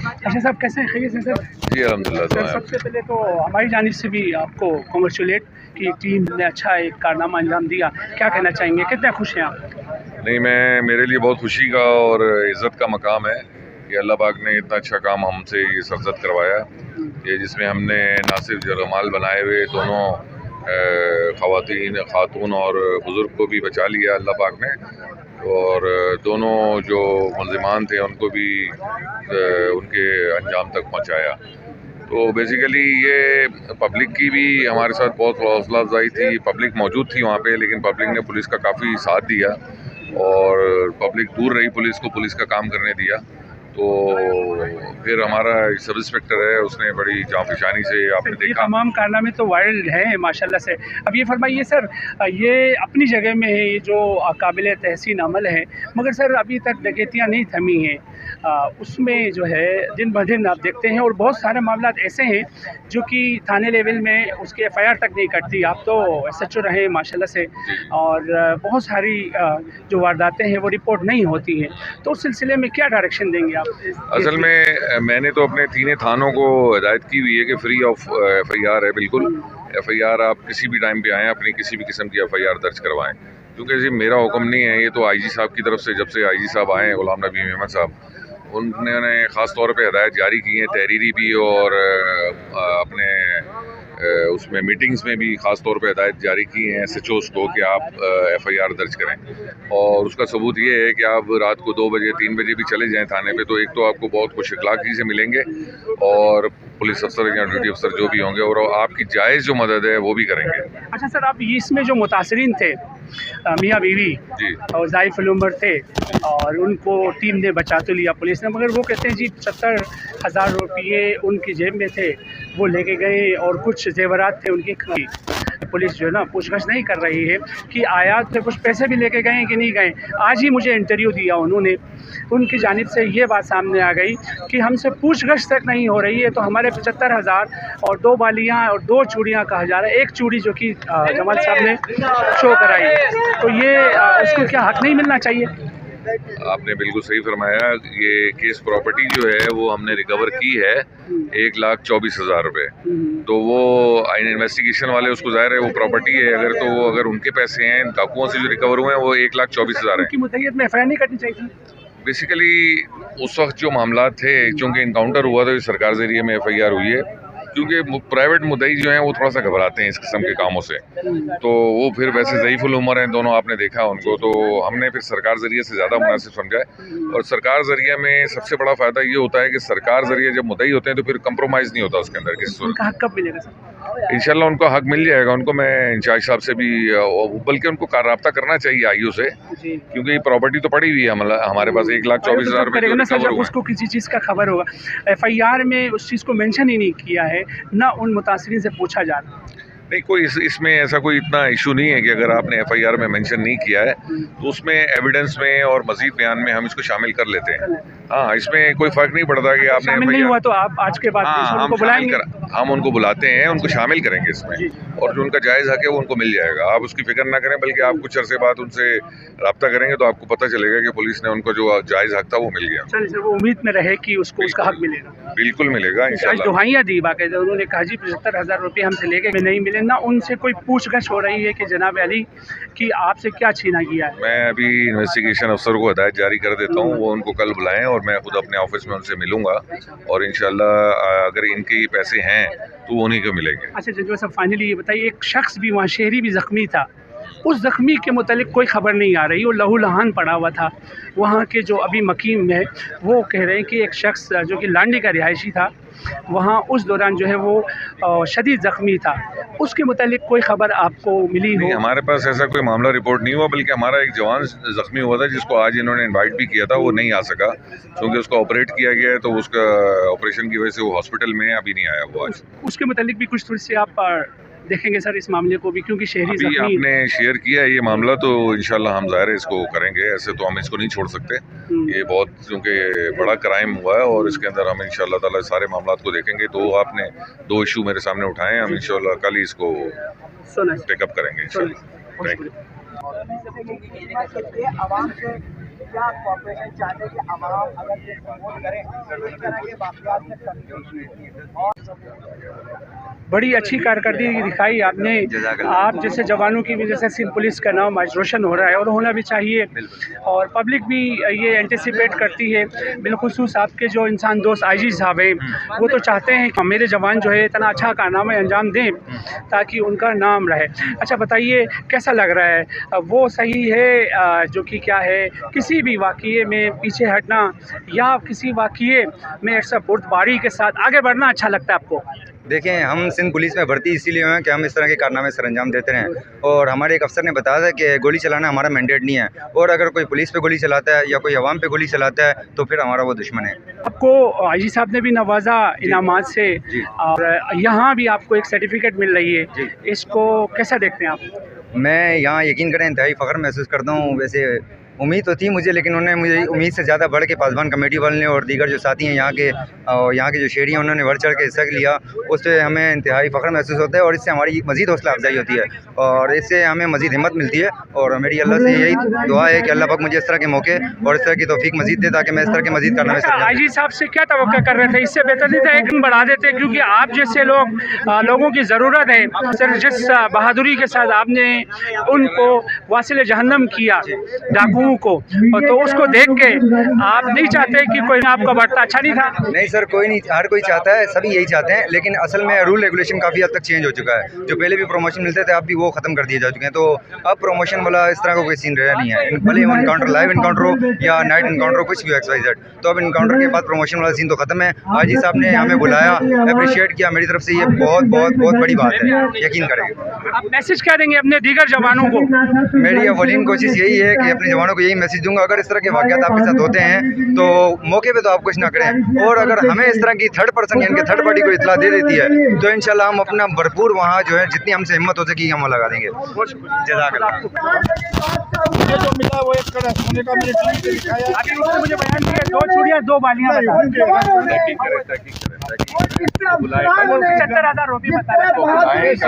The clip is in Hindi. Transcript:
अच्छा साहब, कैसे हैं? खैरियत से सर? जी अल्हम्दुलिल्लाह। सर सबसे पहले तो हमारी जानिब से भी आपको कॉन्ग्रेचुलेट कि टीम ने अच्छा एक कारनामा अंजाम दिया। क्या कहना चाहेंगे, कितना खुश हैं आप? नहीं, मेरे लिए बहुत खुशी का और इज़्ज़त का मकाम है कि अल्लाह पाक ने इतना अच्छा काम हमसे ये सरजद करवाया, ये जिसमें हमने ना सिर्फ जरमाल बनाए हुए दोनों खातून और बुज़ुर्ग को भी बचा लिया अल्लाह पाक ने, और दोनों जो मुल्ज़िमान थे उनको भी उनके अंजाम तक पहुंचाया। तो बेसिकली ये पब्लिक की भी हमारे साथ बहुत हौसला अफजाई थी। पब्लिक मौजूद थी वहाँ पे, लेकिन पब्लिक ने पुलिस का काफ़ी साथ दिया और पब्लिक दूर रही पुलिस को पुलिस का काम करने दिया। तो फिर हमारा सब इंस्पेक्टर है, उसने बड़ी जांफिशानी से, आपने ये देखा, तमाम कारनामे तो वायरल हैं माशाल्लाह से। अब ये फरमाइए सर, ये अपनी जगह में है, ये जो काबिल तहसीन अमल है, मगर सर अभी तक डकैतियाँ नहीं थमी हैं। उसमें जो है दिन ब दिन आप देखते हैं, और बहुत सारे मामला ऐसे हैं जो कि थाने लेवल में उसके FIR तक नहीं कटती। आप तो SHO रहे माशाल्लाह से, और बहुत सारी जो वारदातें हैं वो रिपोर्ट नहीं होती हैं। तो उस सिलसिले में क्या डायरेक्शन देंगे आप? असल में मैंने तो अपने तीनों थानों को हिदायत की हुई है कि फ्री ऑफ FIR है। बिल्कुल FIR आप किसी भी टाइम पे आएँ, अपनी किसी भी किस्म की FIR दर्ज करवाएं, क्योंकि जी मेरा हुक्म नहीं है, ये तो IG साहब की तरफ से, जब से IG साहब आए हैं गुलाम नबी अहमद साहब, उन्होंने ख़ास तौर पे हिदायत जारी की है, तहरीरी भी और अपने उसमें मीटिंग्स में भी ख़ास तौर पे हिदायत जारी की हैं SHOs को कि आप FIR दर्ज करें। और उसका सबूत ये है कि आप रात को 2 बजे 3 बजे भी चले जाएं थाने पे, तो एक तो आपको बहुत खुश अखलाकी से मिलेंगे और पुलिस अफसर या ड्यूटी अफसर जो भी होंगे, और आपकी जायज़ जो मदद है वो भी करेंगे। अच्छा सर, आप इसमें जो मुतासरीन थे, मियाँ बीवी जी और ज़ाइफ़ुल उम्र थे, और उनको टीम ने बचा तो लिया पुलिस ने, मगर वो कहते हैं जी 75,000 रुपये उनकी जेब में थे, वो लेके गए, और कुछ जेवरात थे उनकी। पुलिस जो है ना पूछताछ नहीं कर रही है कि आयात में कुछ पैसे भी लेके गए कि नहीं गए। आज ही मुझे इंटरव्यू दिया उन्होंने, उनकी जानिब से ये बात सामने आ गई कि हमसे पूछताछ तक नहीं हो रही है, तो हमारे 75,000 और 2 बालियाँ और 2 चूड़ियाँ कहा जा रहा है, एक चूड़ी जो कि जमाल साहब ने शो कराई है, तो ये उसको क्या हक नहीं मिलना चाहिए? आपने बिल्कुल सही फरमाया। ये केस प्रॉपर्टी जो है वो हमने रिकवर की है 1,24,000 रुपये। तो वो इन्वेस्टिगेशन वाले, उसको ज़ाहिर है वो प्रॉपर्टी है, अगर तो वो अगर उनके पैसे हैं डाकुओं से जो रिकवर हुए हैं वो 1,24,000 हैं। उनकी मुद्दत में FIR नहीं करनी चाहिए थी? बेसिकली उस वक्त जो मामला थे, चूँकि इनकाउंटर हुआ था, सरकार ज़रिए में FIR हुई है, क्योंकि प्राइवेट मुद्दई जो हैं वो थोड़ा सा घबराते हैं इस किस्म के कामों से, तो वो फिर वैसे ज़ईफ़ुल उम्र हैं दोनों, आपने देखा उनको, तो हमने फिर सरकार ज़रिए से ज़्यादा मुनासिब समझा है। और सरकार ज़रिए में सबसे बड़ा फ़ायदा ये होता है कि सरकार ज़रिए जब मुद्दई होते हैं तो फिर कंप्रोमाइज़ नहीं होता उसके अंदर किसी सूरत। उनका हक कब मिलेगा सर? इंशाल्लाह उनको हक मिल जाएगा। उनको मैं इंचार्ज साहब से भी, बल्कि उनको राब्ता करना चाहिए IO से, क्योंकि प्रॉपर्टी तो पड़ी हुई है हमारे पास 1,24,000 रुपये ना सर, जब उसको किसी चीज़ का खबर होगा। FIR में उस चीज़ को मेंशन ही नहीं किया है, ना उन मुतासरीन से पूछा जा रहा। नहीं, कोई इसमें ऐसा कोई इतना इशू नहीं है कि अगर आपने FIR में मेंशन नहीं किया है तो उसमें एविडेंस में और मजीद बयान में हम इसको शामिल कर लेते हैं। हाँ, इसमें कोई फ़र्क नहीं पड़ता कि आपने शामिल नहीं हुआ तो आप आज के बाद उनको बुलाएंगे? हम उनको बुलाते हैं, उनको शामिल करेंगे इसमें, और जो उनका जायज़ हक है वो उनको मिल जाएगा। आप उसकी फिक्र ना करें, बल्कि आप कुछ अरसे बाद उनसे रब्ता करेंगे तो आपको पता चलेगा कि पुलिस ने उनको जो जायज़ हक था वो मिल गया। चलिए सर, वो उम्मीद में रहे कि उसको उसका हक मिलेगा। बिल्कुल मिलेगा इंशाल्लाह। दुहाइयाँ दी बाकायदा, उन्होंने कहा जी 75,000 रुपये हमसे लेके नहीं मिले, ना उनसे कोई पूछताछ हो रही है कि जनाब अली कि आपसे क्या छीना गया है। मैं अभी इन्वेस्टिगेशन अफसर को हिदायत जारी कर देता हूँ, वो उनको कल बुलाएं और मैं खुद अपने ऑफिस में उनसे मिलूंगा, और इंशाल्लाह अगर इनके पैसे हैं तो वो उन्हीं को मिलेंगे। अच्छा जजवा साहब, फाइनली ये बताइए, एक शख्स भी वहाँ शहरी भी ज़ख्मी था, उस ज़ख्मी के मुतालिक कोई ख़बर नहीं आ रही, वो लहूलुहान पड़ा हुआ था। वहाँ के जो अभी मकीम है वो कह रहे हैं कि एक शख्स जो कि लांडी का रिहायशी था, वहाँ उस दौरान जो है वो शदीद ज़ख्मी था, उसके मुतालिक कोई ख़बर आपको मिली हो? हमारे पास ऐसा कोई मामला रिपोर्ट नहीं हुआ, बल्कि हमारा एक जवान ज़ख्मी हुआ था जिसको आज इन्होंने इनवाइट भी किया था, वो नहीं आ सका क्योंकि उसका ऑपरेट किया गया है, तो उसका ऑपरेशन की वजह से वो हॉस्पिटल में अभी नहीं आया वो आज। उसके मुतालिक भी कुछ थोड़ी सी आप देखेंगे सर इस मामले को भी, क्योंकि शहरी अभी आपने शेयर किया है ये मामला, तो इंशाल्लाह हम ज़ाहिर है इसको करेंगे, ऐसे तो हम इसको नहीं छोड़ सकते। ये बहुत, क्योंकि बड़ा क्राइम हुआ है और इसके अंदर हम इंशाल्लाह ताला सारे मामलात को देखेंगे। तो आपने 2 इशू मेरे सामने उठाए हैं, हम इंशाल्लाह कल ही इसको टेकअप करेंगे इंशाल्लाह। Thank you. क्या कॉर्पोरेशन चाहते हैं कि आवाम अगर ये सपोर्ट करें तो इस तरह के वाकयात से कमी होगी और बड़ी अच्छी कारकर्दगी दिखाई आपने। आप जैसे जवानों की वजह से सिंध पुलिस का नाम आज रोशन हो रहा है और होना भी चाहिए, और पब्लिक भी ये एंटिसिपेट करती है। बिलखुसूस आपके जो इंसान दोस्त आईजी साहब हैं, वो तो चाहते हैं कि मेरे जवान जो है इतना अच्छा कारनामा अंजाम दें ताकि उनका नाम रहे। अच्छा बताइए, कैसा लग रहा है? वो सही है जो कि क्या है, किसी भी वाक़ये में पीछे हटना या किसी वाक़ये में ऐसा बुर्दबारी के साथ आगे बढ़ना अच्छा लगता है आपको? देखें, हम सिंध पुलिस में भर्ती इसीलिए हुए हैं कि हम इस तरह के कारनामे सरअंजाम देते रहें, और हमारे एक अफसर ने बताया था कि गोली चलाना हमारा मैंडेट नहीं है, और अगर कोई पुलिस पे गोली चलाता है या कोई अवाम पे गोली चलाता है तो फिर हमारा वो दुश्मन है। आपको आईजी साहब ने भी नवाजा इनामात से, और यहाँ भी आपको एक सर्टिफिकेट मिल रही है, इसको कैसा देखते हैं आप? मैं यहाँ यकीन करें इंतहाई फ़ख्र महसूस करता हूँ। वैसे उम्मीद तो थी मुझे, लेकिन उन्होंने मुझे उम्मीद से ज़्यादा बढ़ के पासबान कमेटी वाले ने और दीगर जो साथी हैं यहाँ के जो शहरी हैं, उन्होंने बढ़ चढ़ के हिस्सा लिया। उससे हमें इंतहाई फ़ख्र महसूस होता है और इससे हमारी मज़ीद हौसला अफजाई होती है और इससे हमें मज़ीद हिम्मत मिलती है। और मेरी अल्लाह से यही दुआ है कि अल्लाह पाक मुझे इस तरह के मौके और इस तरह की तौफीक मज़ीद दे ताकि मैं इस तरह के मज़ीद करना आईजी साहब से क्या तवक्का कर रहे थे? इससे बेहतर नहीं था एक दिन बढ़ा देते, क्योंकि आप जैसे लोगों की ज़रूरत है। सर, जिस बहादुरी के साथ आपने उनको वासिल जहन्नम किया डाकुओं को, तो उसको देख के आप नहीं चाहते कि कोई आपका बढ़ता? अच्छा नहीं था? नहीं सर, कोई नहीं, हर कोई चाहता है, सभी यही चाहते हैं, लेकिन असल में रूल रेगुलेशन काफ़ी हद तक चेंज हो चुका है। जो पहले भी प्रमोशन मिलते थे अब भी वो ख़त्म कर दिए जा चुके हैं, तो अब प्रमोशन वाला इस तरह का कोई सीन रहा नहीं है। भले वो इनकाउंटर लाइव इनकाउंटर हो या नाइट इनकाउंटर हो, कुछ भी XYZ, तो अब इनकाउंटर के बाद प्रमोशन वाला सीन तो ख़त्म है। आईजी साहब ने हमें बुलाया, अप्रिशिएट किया, मेरी तरफ से ये बहुत बहुत बहुत बड़ी बात है, यकीन करेंगे। आप मैसेज क्या देंगे अपने दीगर जवानों को? मेरी अवलीन कोशिश यही है कि अपने जवानों को यही मैसेज दूंगा, अगर इस तरह के वाक़यात आपके साथ होते हैं तो मौके पे तो आप कुछ ना करें, और अगर हमें इस तरह की थर्ड पर्सन यानी कि थर्ड पार्टी को इत्तला दे देती है तो इंशाल्लाह हम अपना भरपूर वहाँ जो है जितनी हमसे हिम्मत हो सकेगी हम लगा देंगे। जज़ाकल्लाह। जो मिला वो एक कड़ा सोने का मैंने टीवी पे दिखाया। अभी उसने मुझे बयान दिया 2 चूड़ियाँ 2 बालियाँ बता, 75,000 रुपये बता रहे हैं।